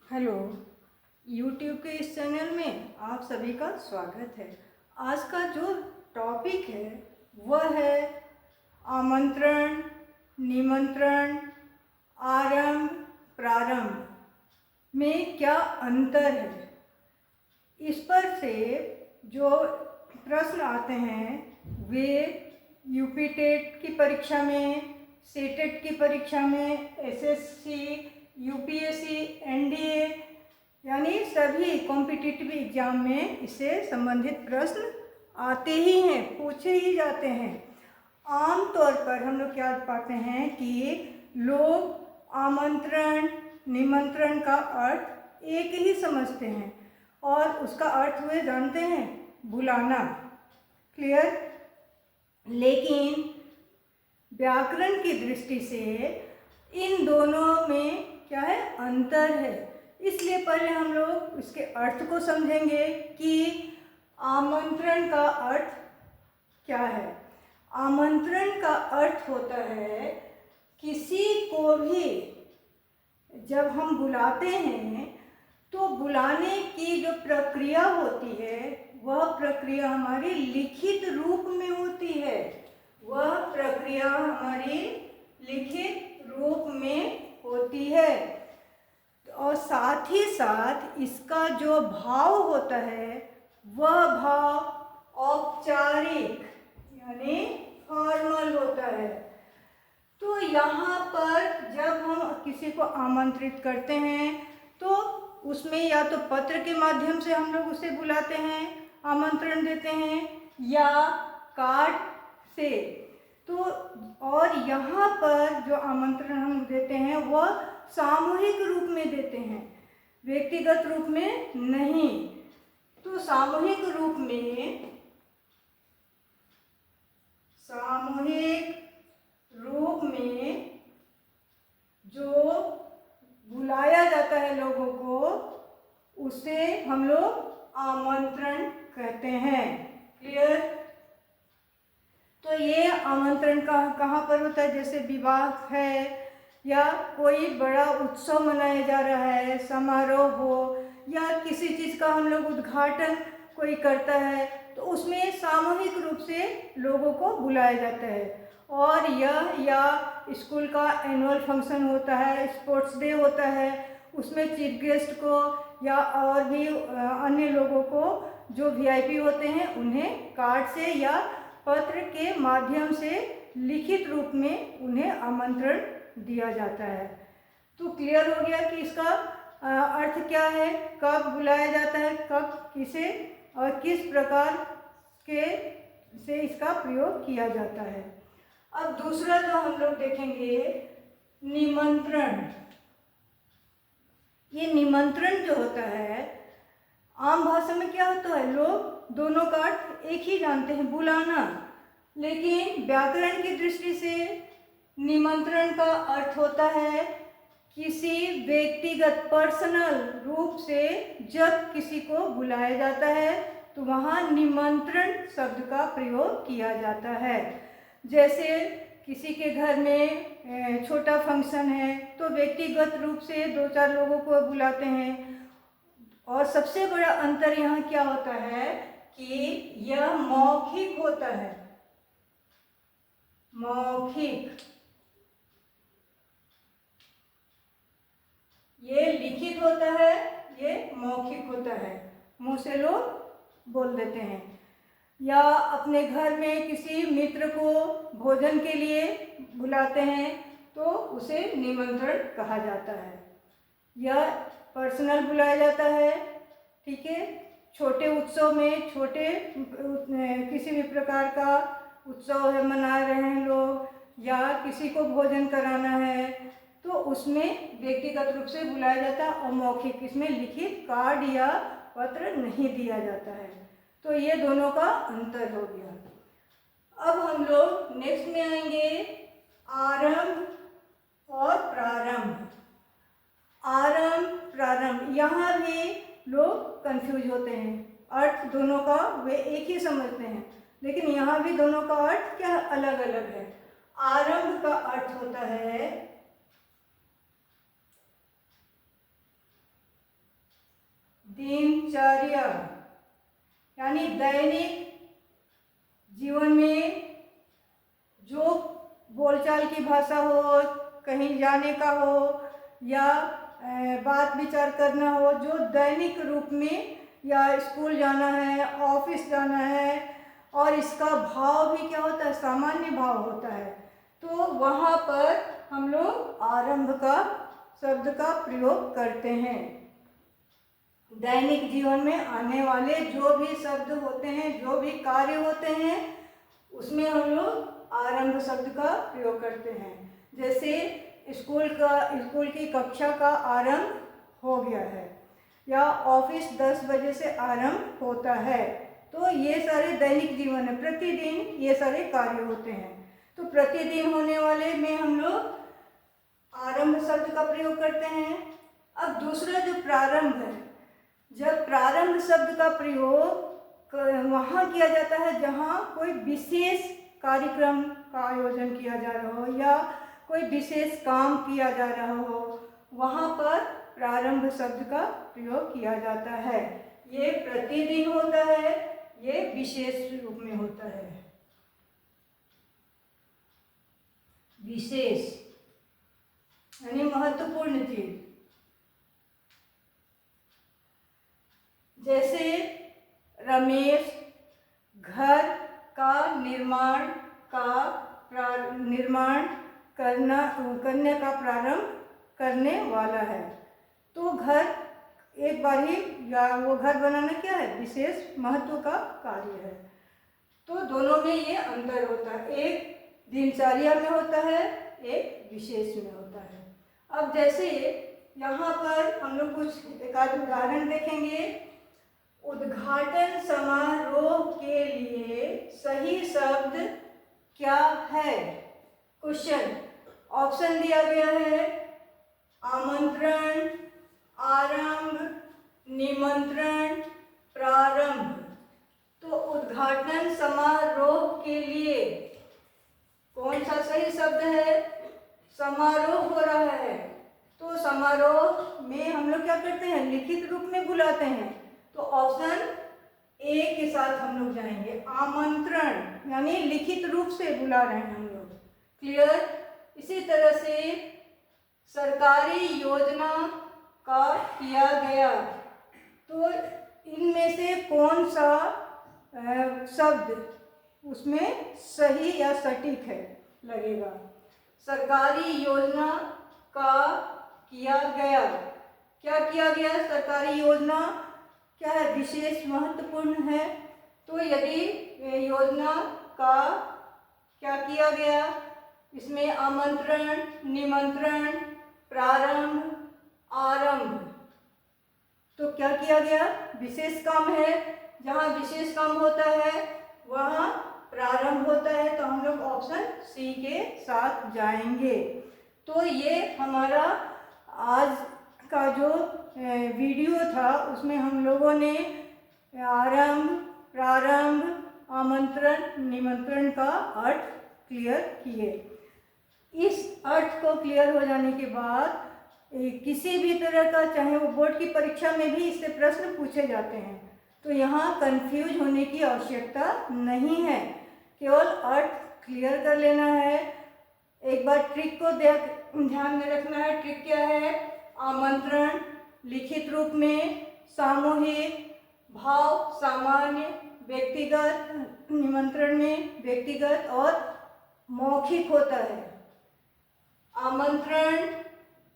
Hello. YouTube के इस channel में आप सभी का स्वागत है। आज का जो टॉपिक है वह है आमंत्रण, निमंत्रण, आरंभ, प्रारंभ में क्या अंतर है। इस पर से जो प्रश्न आते हैं वे यूपी टेट की परीक्षा में, सीटेट की परीक्षा में, एसएससी, यूपीएससी, एनडीए यानी सभी कॉम्पिटिटिव एग्जाम में इससे संबंधित प्रश्न आते ही हैं, पूछे ही जाते हैं। आम तौर पर हम लोग क्या पाते हैं कि लोग आमंत्रण, निमंत्रण का अर्थ एक ही समझते हैं और उसका अर्थ वे जानते हैं बुलाना। क्लियर? लेकिन व्याकरण की दृष्टि से इन दोनों में क्या है, अंतर है। इसलिए पहले हम लोग इसके अर्थ को समझेंगे कि आमंत्रण का अर्थ क्या है। आमंत्रण का अर्थ होता है किसी को भी जब हम बुलाते हैं तो बुलाने की जो प्रक्रिया होती है वह प्रक्रिया हमारी लिखित रूप में होती है। वह प्रक्रिया हमारी लिखित रूप में होती है और साथ ही साथ इसका जो भाव होता है वह भाव औपचारिक यानी फॉर्मल होता है। तो यहाँ पर जब हम किसी को आमंत्रित करते हैं तो उसमें या तो पत्र के माध्यम से हम लोग उसे बुलाते हैं, आमंत्रण देते हैं, या कार्ड से। तो और यहाँ पर जो आमंत्रण हम देते हैं वह सामूहिक रूप में देते हैं, व्यक्तिगत रूप में नहीं। तो सामूहिक रूप में जो बुलाया जाता है लोगों को उसे हम लोग आमंत्रण कहते हैं। क्लियर? तो ये आमंत्रण कहाँ पर होता है, जैसे विवाह है या कोई बड़ा उत्सव मनाया जा रहा है, समारोह हो, या किसी चीज़ का हम लोग उद्घाटन कोई करता है तो उसमें सामूहिक रूप से लोगों को बुलाया जाता है। और यह या स्कूल का एनुअल फंक्शन होता है, स्पोर्ट्स डे होता है, उसमें चीफ गेस्ट को या और भी अन्य लोगों को जो वीआईपी होते हैं उन्हें कार्ड से या पत्र के माध्यम से लिखित रूप में उन्हें आमंत्रण दिया जाता है। तो क्लियर हो गया कि इसका अर्थ क्या है, कब बुलाया जाता है, कब किसे और किस प्रकार के से इसका प्रयोग किया जाता है। अब दूसरा जो हम लोग देखेंगे निमंत्रण। ये निमंत्रण जो होता है आम भाषा में क्या होता है, लोग दोनों का अर्थ एक ही जानते हैं, बुलाना। लेकिन व्याकरण की दृष्टि से निमंत्रण का अर्थ होता है किसी व्यक्तिगत पर्सनल रूप से जब किसी को बुलाया जाता है तो वहाँ निमंत्रण शब्द का प्रयोग किया जाता है। जैसे किसी के घर में छोटा फंक्शन है तो व्यक्तिगत रूप से 2-4 लोगों को बुलाते हैं। और सबसे बड़ा अंतर यहाँ क्या होता है कि यह मौखिक होता है, मौखिक। ये लिखित होता है, ये मौखिक होता है, मुंह से लोग बोल देते हैं। या अपने घर में किसी मित्र को भोजन के लिए बुलाते हैं तो उसे निमंत्रण कहा जाता है। यह पर्सनल बुलाया जाता है, ठीक है। छोटे उत्सव में, छोटे किसी भी प्रकार का उत्सव है, मना रहे हैं लोग, या किसी को भोजन कराना है तो उसमें व्यक्तिगत रूप से बुलाया जाता है और मौखिक, इसमें लिखित कार्ड या पत्र नहीं दिया जाता है। तो ये दोनों का अंतर हो गया। अब हम लोग नेक्स्ट में आएंगे आरंभ और प्रारंभ। आरंभ, प्रारंभ, यहाँ भी लोग कंफ्यूज होते हैं, अर्थ दोनों का वे एक ही समझते हैं लेकिन यहाँ भी दोनों का अर्थ क्या अलग अलग है। आरंभ का अर्थ होता है दिनचर्या यानी दैनिक जीवन में जो बोलचाल की भाषा हो, कहीं जाने का हो या बात विचार करना हो, जो दैनिक रूप में, या स्कूल जाना है, ऑफिस जाना है, और इसका भाव भी क्या होता है, सामान्य भाव होता है। तो वहाँ पर हम लोग आरंभ का शब्द का प्रयोग करते हैं। दैनिक जीवन में आने वाले जो भी शब्द होते हैं, जो भी कार्य होते हैं, उसमें हम लोग आरंभ शब्द का प्रयोग करते हैं। जैसे स्कूल की कक्षा का आरंभ हो गया है, या ऑफिस 10 बजे से आरंभ होता है। तो ये सारे दैनिक जीवन है, प्रतिदिन ये सारे कार्य होते हैं। तो प्रतिदिन होने वाले में हम लोग आरंभ शब्द का प्रयोग करते हैं। अब दूसरा जो प्रारंभ है, जब प्रारंभ शब्द का प्रयोग वहाँ किया जाता है जहाँ कोई विशेष कार्यक्रम का आयोजन किया जा रहा हो या कोई विशेष काम किया जा रहा हो, वहाँ पर प्रारंभ शब्द का प्रयोग किया जाता है। ये प्रतिदिन होता है, ये विशेष रूप में होता है। विशेष यानी महत्वपूर्ण चीज, जैसे रमेश घर का निर्माण करने का प्रारंभ करने वाला है। तो घर एक बार ही, या वो घर बनाना क्या है, विशेष महत्व का कार्य है। तो दोनों में ये अंतर होता है, एक दिनचर्या में होता है, एक विशेष में होता है। अब जैसे यहाँ पर हम लोग कुछ एक आध उदाहरण देखेंगे। उद्घाटन समारोह के लिए सही शब्द क्या है? क्वेश्चन, ऑप्शन दिया गया है आमंत्रण, आरंभ, निमंत्रण, प्रारंभ। तो उद्घाटन समारोह के लिए कौन सा सही शब्द है? समारोह हो रहा है, तो समारोह में हम लोग क्या करते हैं, लिखित रूप में बुलाते हैं। तो ऑप्शन ए के साथ हम लोग जाएंगे, आमंत्रण यानी लिखित रूप से बुला रहे हैं हम लोग। क्लियर? इसी तरह से सरकारी योजना का किया गया, तो इनमें से कौन सा शब्द उसमें सही या सटीक है लगेगा? सरकारी योजना का किया गया, क्या किया गया? सरकारी योजना क्या है? विशेष महत्वपूर्ण है। तो यदि योजना का क्या किया गया, इसमें आमंत्रण, निमंत्रण, प्रारंभ, आरंभ, तो क्या किया गया? विशेष काम है। जहाँ विशेष काम होता है वहाँ प्रारंभ होता है, तो हम लोग ऑप्शन सी के साथ जाएंगे। तो ये हमारा आज का जो वीडियो था, उसमें हम लोगों ने आरंभ, प्रारंभ, आमंत्रण, निमंत्रण का अर्थ क्लियर किए। इस अर्थ को क्लियर हो जाने के बाद किसी भी तरह का, चाहे वो बोर्ड की परीक्षा में भी इससे प्रश्न पूछे जाते हैं, तो यहाँ कंफ्यूज होने की आवश्यकता नहीं है, केवल अर्थ क्लियर कर लेना है। एक बार ट्रिक को ध्यान में रखना है। ट्रिक क्या है? आमंत्रण लिखित रूप में, सामूहिक, भाव सामान्य, व्यक्तिगत, निमंत्रण में व्यक्तिगत और मौखिक होता है।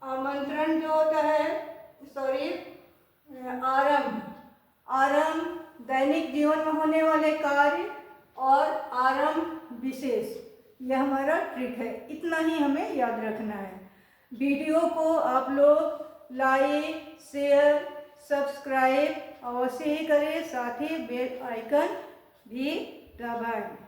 आमंत्रण जो होता है, आरंभ दैनिक जीवन में होने वाले कार्य, और आरंभ विशेष। यह हमारा ट्रिक है, इतना ही हमें याद रखना है। वीडियो को आप लोग लाइक, शेयर, सब्सक्राइब अवश्य ही करें, साथ ही बेल आइकन भी दबाएं।